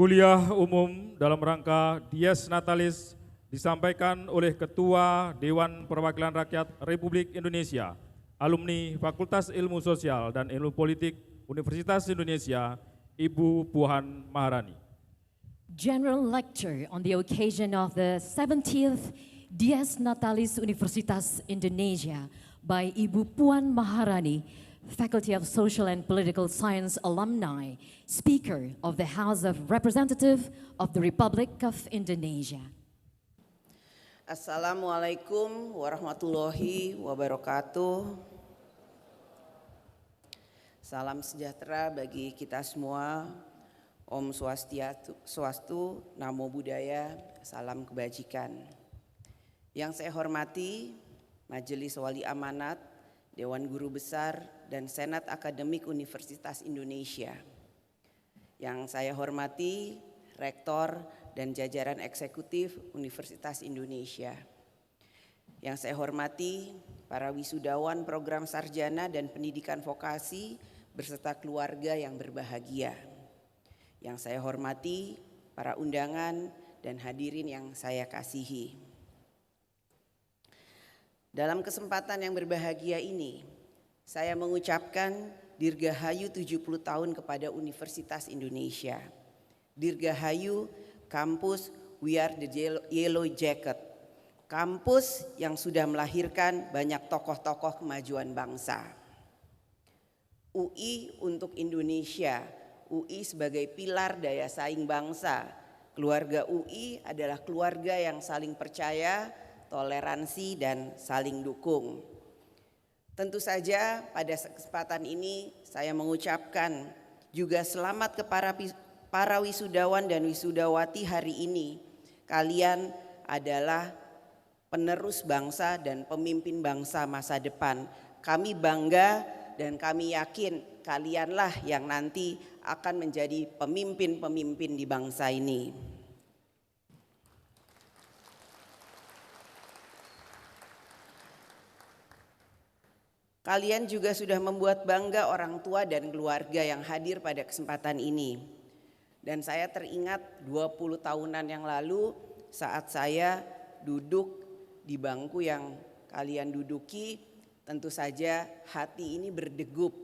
Kuliah umum dalam rangka Dies Natalis disampaikan oleh Ketua Dewan Perwakilan Rakyat Republik Indonesia, alumni Fakultas Ilmu Sosial dan Ilmu Politik Universitas Indonesia, Ibu Puan Maharani. General lecture on the occasion of the 70th Dies Natalis Universitas Indonesia by Ibu Puan Maharani, Faculty of Social and Political Science alumni, Speaker of the House of Representatives of the Republic of Indonesia. Assalamualaikum warahmatullahi wabarakatuh. Salam sejahtera bagi kita semua. Om Swastiastu, Namo Buddhaya, salam kebajikan. Yang saya hormati Majelis Wali Amanat, Dewan Guru Besar, dan Senat Akademik Universitas Indonesia. Yang saya hormati Rektor dan jajaran eksekutif Universitas Indonesia. Yang saya hormati para wisudawan program sarjana dan pendidikan vokasi beserta keluarga yang berbahagia. Yang saya hormati para undangan dan hadirin yang saya kasihi. Dalam kesempatan yang berbahagia ini, saya mengucapkan Dirgahayu 70 tahun kepada Universitas Indonesia. Dirgahayu kampus We Are the Yellow Jacket. Kampus yang sudah melahirkan banyak tokoh-tokoh kemajuan bangsa. UI untuk Indonesia, UI sebagai pilar daya saing bangsa. Keluarga UI adalah keluarga yang saling percaya, toleransi, dan saling dukung. Tentu saja pada kesempatan ini saya mengucapkan juga selamat kepada para wisudawan dan wisudawati hari ini. Kalian adalah penerus bangsa dan pemimpin bangsa masa depan. Kami bangga dan kami yakin kalianlah yang nanti akan menjadi pemimpin-pemimpin di bangsa ini. Kalian juga sudah membuat bangga orang tua dan keluarga yang hadir pada kesempatan ini. Dan saya teringat 20 tahunan yang lalu saat saya duduk di bangku yang kalian duduki, tentu saja hati ini berdegup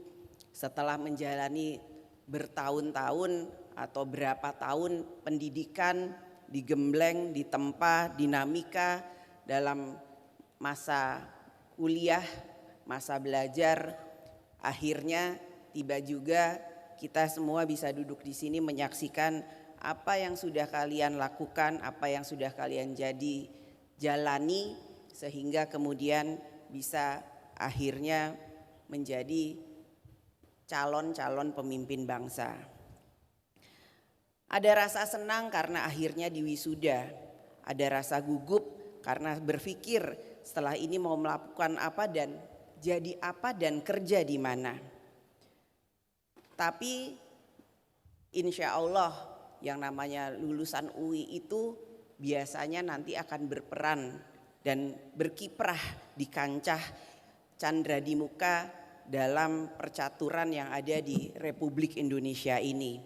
setelah menjalani bertahun-tahun atau berapa tahun pendidikan digembleng, ditempa, dinamika dalam masa kuliah, masa belajar. Akhirnya tiba juga kita semua bisa duduk di sini menyaksikan apa yang sudah kalian lakukan, apa yang sudah kalian jalani sehingga kemudian bisa akhirnya menjadi calon-calon pemimpin bangsa. Ada rasa senang karena akhirnya diwisuda, ada rasa gugup karena berpikir setelah ini mau melakukan apa dan jadi apa dan kerja di mana. Tapi insya Allah yang namanya lulusan UI itu biasanya nanti akan berperan dan berkiprah di kancah candra di muka dalam percaturan yang ada di Republik Indonesia ini.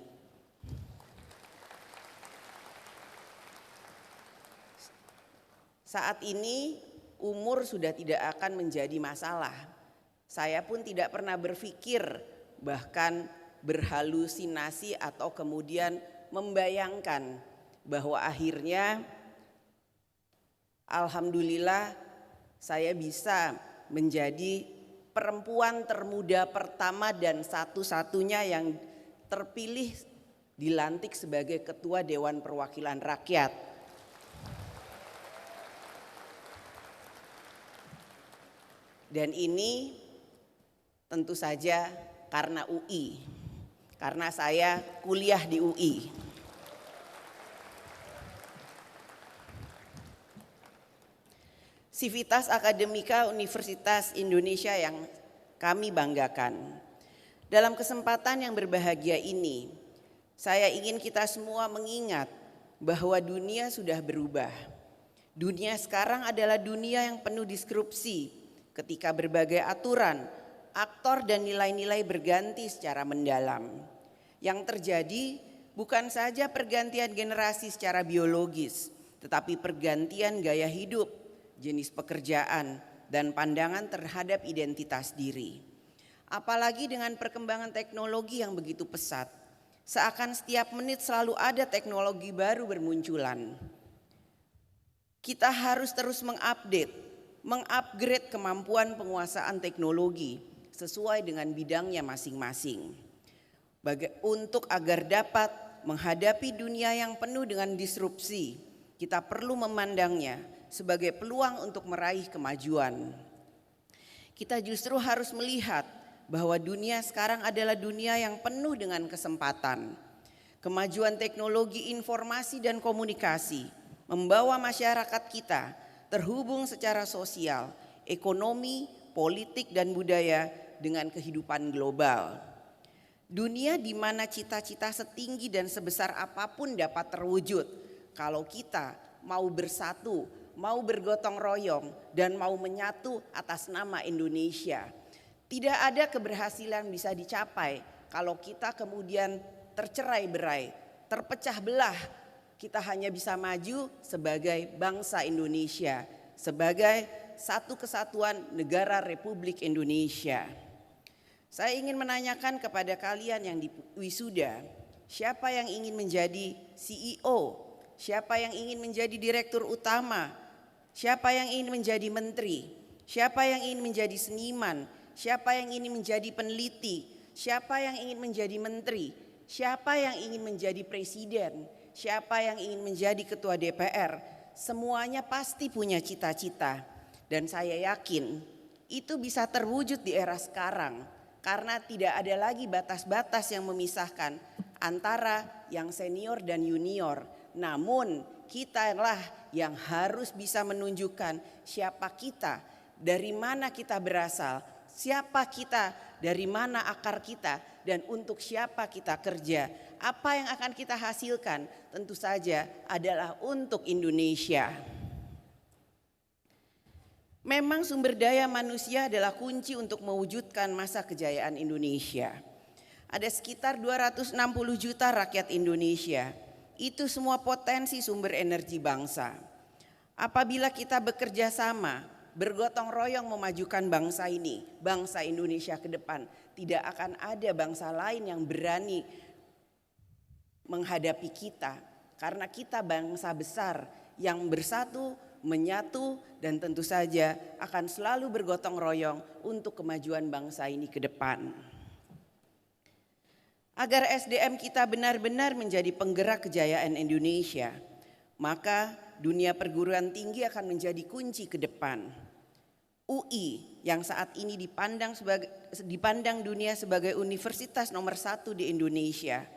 Saat ini umur sudah tidak akan menjadi masalah. Saya pun tidak pernah berpikir bahkan berhalusinasi atau kemudian membayangkan bahwa akhirnya alhamdulillah saya bisa menjadi perempuan termuda pertama dan satu-satunya yang terpilih dilantik sebagai Ketua Dewan Perwakilan Rakyat. Dan ini tentu saja karena UI, karena saya kuliah di UI. Sivitas Akademika Universitas Indonesia yang kami banggakan. Dalam kesempatan yang berbahagia ini, saya ingin kita semua mengingat bahwa dunia sudah berubah. Dunia sekarang adalah dunia yang penuh disrupsi ketika berbagai aturan, aktor dan nilai-nilai berganti secara mendalam. Yang terjadi bukan saja pergantian generasi secara biologis, tetapi pergantian gaya hidup, jenis pekerjaan, dan pandangan terhadap identitas diri. Apalagi dengan perkembangan teknologi yang begitu pesat, seakan setiap menit selalu ada teknologi baru bermunculan. Kita harus terus mengupgrade kemampuan penguasaan teknologi sesuai dengan bidangnya masing-masing. Untuk agar dapat menghadapi dunia yang penuh dengan disrupsi, kita perlu memandangnya sebagai peluang untuk meraih kemajuan. Kita justru harus melihat bahwa dunia sekarang adalah dunia yang penuh dengan kesempatan. Kemajuan teknologi informasi dan komunikasi membawa masyarakat kita terhubung secara sosial, ekonomi, politik, dan budaya dengan kehidupan global. Dunia di mana cita-cita setinggi dan sebesar apapun dapat terwujud kalau kita mau bersatu, mau bergotong royong, dan mau menyatu atas nama Indonesia. Tidak ada keberhasilan bisa dicapai kalau kita kemudian tercerai-berai, terpecah belah. Kita hanya bisa maju sebagai bangsa Indonesia, sebagai satu kesatuan negara Republik Indonesia. Saya ingin menanyakan kepada kalian yang di wisuda, siapa yang ingin menjadi CEO? Siapa yang ingin menjadi direktur utama? Siapa yang ingin menjadi menteri? Siapa yang ingin menjadi seniman? Siapa yang ingin menjadi peneliti? Siapa yang ingin menjadi menteri? Siapa yang ingin menjadi presiden? Siapa yang ingin menjadi ketua DPR? Semuanya pasti punya cita-cita. Dan saya yakin itu bisa terwujud di era sekarang. Karena tidak ada lagi batas-batas yang memisahkan antara yang senior dan junior. Namun kitalah yang harus bisa menunjukkan siapa kita, dari mana kita berasal, siapa kita, dari mana akar kita, dan untuk siapa kita kerja. Apa yang akan kita hasilkan tentu saja adalah untuk Indonesia. Memang sumber daya manusia adalah kunci untuk mewujudkan masa kejayaan Indonesia. Ada sekitar 260 juta rakyat Indonesia. Itu semua potensi sumber energi bangsa. Apabila kita bekerja sama, bergotong royong memajukan bangsa ini, bangsa Indonesia ke depan, tidak akan ada bangsa lain yang berani menghadapi kita. Karena kita bangsa besar yang bersatu, menyatu, dan tentu saja akan selalu bergotong royong untuk kemajuan bangsa ini ke depan. Agar SDM kita benar-benar menjadi penggerak kejayaan Indonesia, maka dunia perguruan tinggi akan menjadi kunci ke depan. UI yang saat ini dipandang dunia sebagai universitas nomor 1 di Indonesia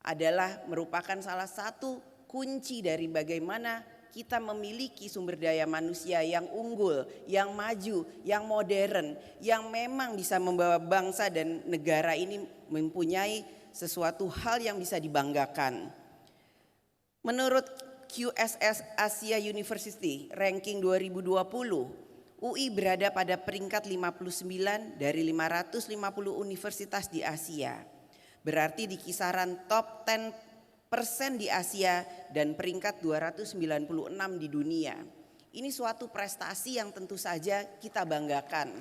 adalah merupakan salah satu kunci dari bagaimana kita memiliki sumber daya manusia yang unggul, yang maju, yang modern, yang memang bisa membawa bangsa dan negara ini mempunyai sesuatu hal yang bisa dibanggakan. Menurut QSS Asia University Ranking 2020, UI berada pada peringkat 59 dari 550 universitas di Asia. Berarti di kisaran top 10% di Asia dan peringkat 296 di dunia. Ini suatu prestasi yang tentu saja kita banggakan.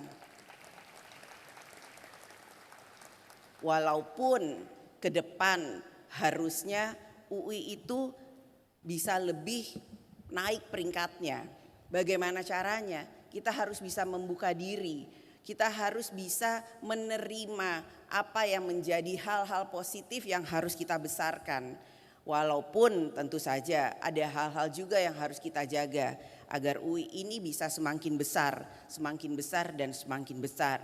Walaupun ke depan harusnya UI itu bisa lebih naik peringkatnya. Bagaimana caranya? Kita harus bisa membuka diri. Kita harus bisa menerima apa yang menjadi hal-hal positif yang harus kita besarkan. Walaupun tentu saja ada hal-hal juga yang harus kita jaga agar UI ini bisa semakin besar dan semakin besar.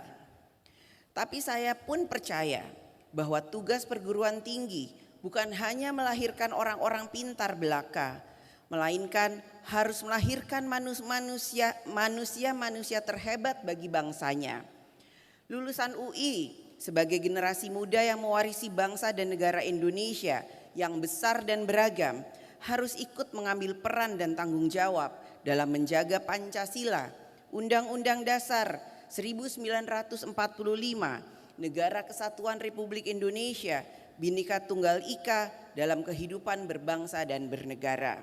Tapi saya pun percaya bahwa tugas perguruan tinggi bukan hanya melahirkan orang-orang pintar belaka, melainkan harus melahirkan manusia terhebat bagi bangsanya. Lulusan UI sebagai generasi muda yang mewarisi bangsa dan negara Indonesia yang besar dan beragam harus ikut mengambil peran dan tanggung jawab dalam menjaga Pancasila, Undang-Undang Dasar 1945, Negara Kesatuan Republik Indonesia, Bhinneka Tunggal Ika dalam kehidupan berbangsa dan bernegara.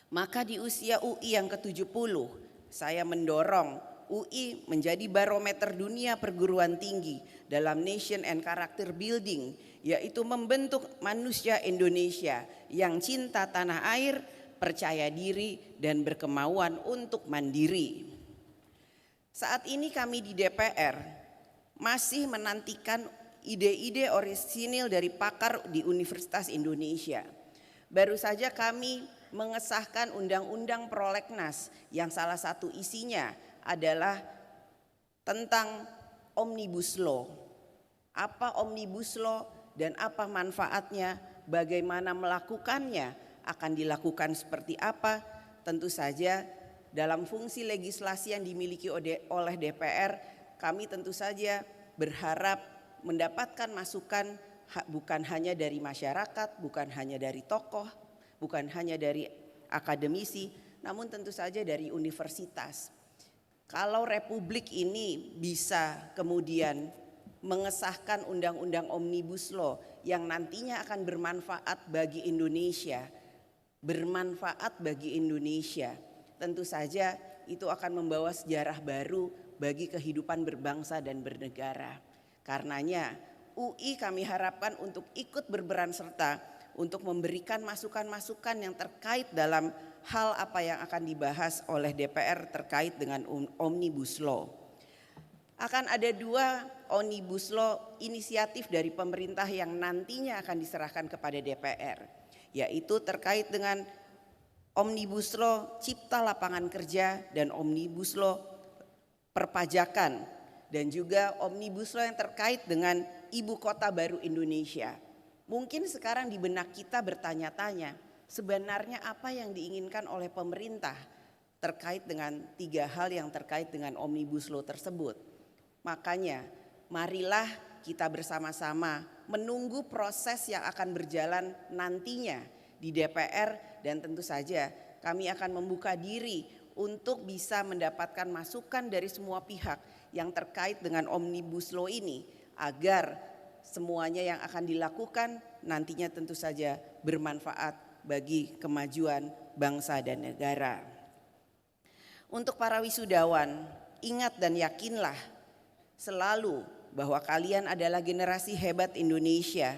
Maka di usia UI yang ke-70, saya mendorong UI menjadi barometer dunia perguruan tinggi dalam nation and character building, yaitu membentuk manusia Indonesia yang cinta tanah air, percaya diri, dan berkemauan untuk mandiri. Saat ini kami di DPR masih menantikan ide-ide orisinil dari pakar di Universitas Indonesia. Baru saja kami mengesahkan Undang-Undang Prolegnas yang salah satu isinya adalah tentang Omnibus Law. Apa Omnibus Law dan apa manfaatnya, bagaimana melakukannya, akan dilakukan seperti apa? Tentu saja dalam fungsi legislasi yang dimiliki oleh DPR, kami tentu saja berharap mendapatkan masukan bukan hanya dari masyarakat, bukan hanya dari tokoh, bukan hanya dari akademisi, namun tentu saja dari universitas. Kalau Republik ini bisa kemudian mengesahkan Undang-Undang Omnibus Law yang nantinya akan bermanfaat bagi Indonesia, tentu saja itu akan membawa sejarah baru bagi kehidupan berbangsa dan bernegara. Karenanya UI kami harapkan untuk ikut berperan serta untuk memberikan masukan-masukan yang terkait dalam hal apa yang akan dibahas oleh DPR terkait dengan Omnibus Law. Akan ada 2 Omnibus Law inisiatif dari pemerintah yang nantinya akan diserahkan kepada DPR, yaitu terkait dengan Omnibus Law Cipta Lapangan Kerja dan Omnibus Law Perpajakan, dan juga Omnibus Law yang terkait dengan Ibu Kota Baru Indonesia. Mungkin sekarang di benak kita bertanya-tanya, sebenarnya apa yang diinginkan oleh pemerintah terkait dengan 3 hal yang terkait dengan Omnibus Law tersebut. Makanya marilah kita bersama-sama menunggu proses yang akan berjalan nantinya di DPR, dan tentu saja kami akan membuka diri untuk bisa mendapatkan masukan dari semua pihak yang terkait dengan Omnibus Law ini, agar semuanya yang akan dilakukan nantinya tentu saja bermanfaat bagi kemajuan bangsa dan negara. Untuk para wisudawan, ingat dan yakinlah selalu bahwa kalian adalah generasi hebat Indonesia,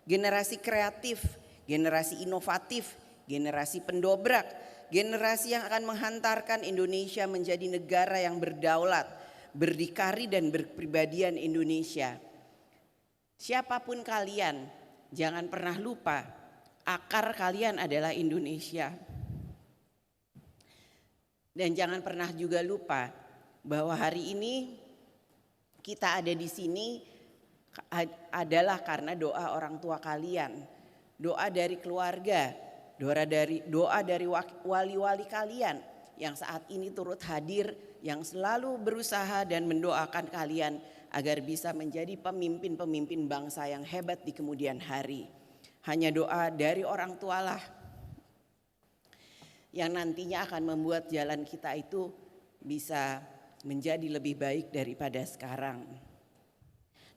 generasi kreatif, generasi inovatif, generasi pendobrak, generasi yang akan menghantarkan Indonesia menjadi negara yang berdaulat, berdikari dan berkepribadian Indonesia. Siapapun kalian, jangan pernah lupa akar kalian adalah Indonesia. Dan jangan pernah juga lupa bahwa hari ini kita ada di sini adalah karena doa orang tua kalian, doa dari keluarga, doa dari wali-wali kalian yang saat ini turut hadir, yang selalu berusaha dan mendoakan kalian agar bisa menjadi pemimpin-pemimpin bangsa yang hebat di kemudian hari. Hanya doa dari orang tualah yang nantinya akan membuat jalan kita itu bisa menjadi lebih baik daripada sekarang.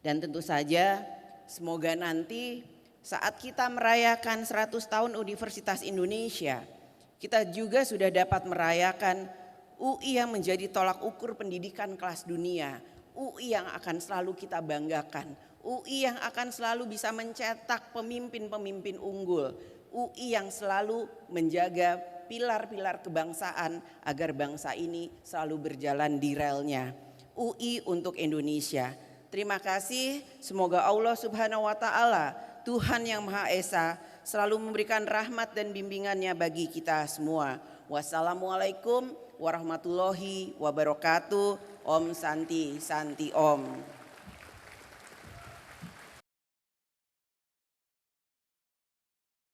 Dan tentu saja semoga nanti saat kita merayakan 100 tahun Universitas Indonesia, kita juga sudah dapat merayakan UI yang menjadi tolak ukur pendidikan kelas dunia, UI yang akan selalu kita banggakan, UI yang akan selalu bisa mencetak pemimpin-pemimpin unggul, UI yang selalu menjaga pilar-pilar kebangsaan agar bangsa ini selalu berjalan di relnya. UI untuk Indonesia. Terima kasih, semoga Allah Subhanahu wa Ta'ala, Tuhan yang Maha Esa, selalu memberikan rahmat dan bimbingannya bagi kita semua. Wassalamualaikum warahmatullahi wabarakatuh. Om Santi Santi Om.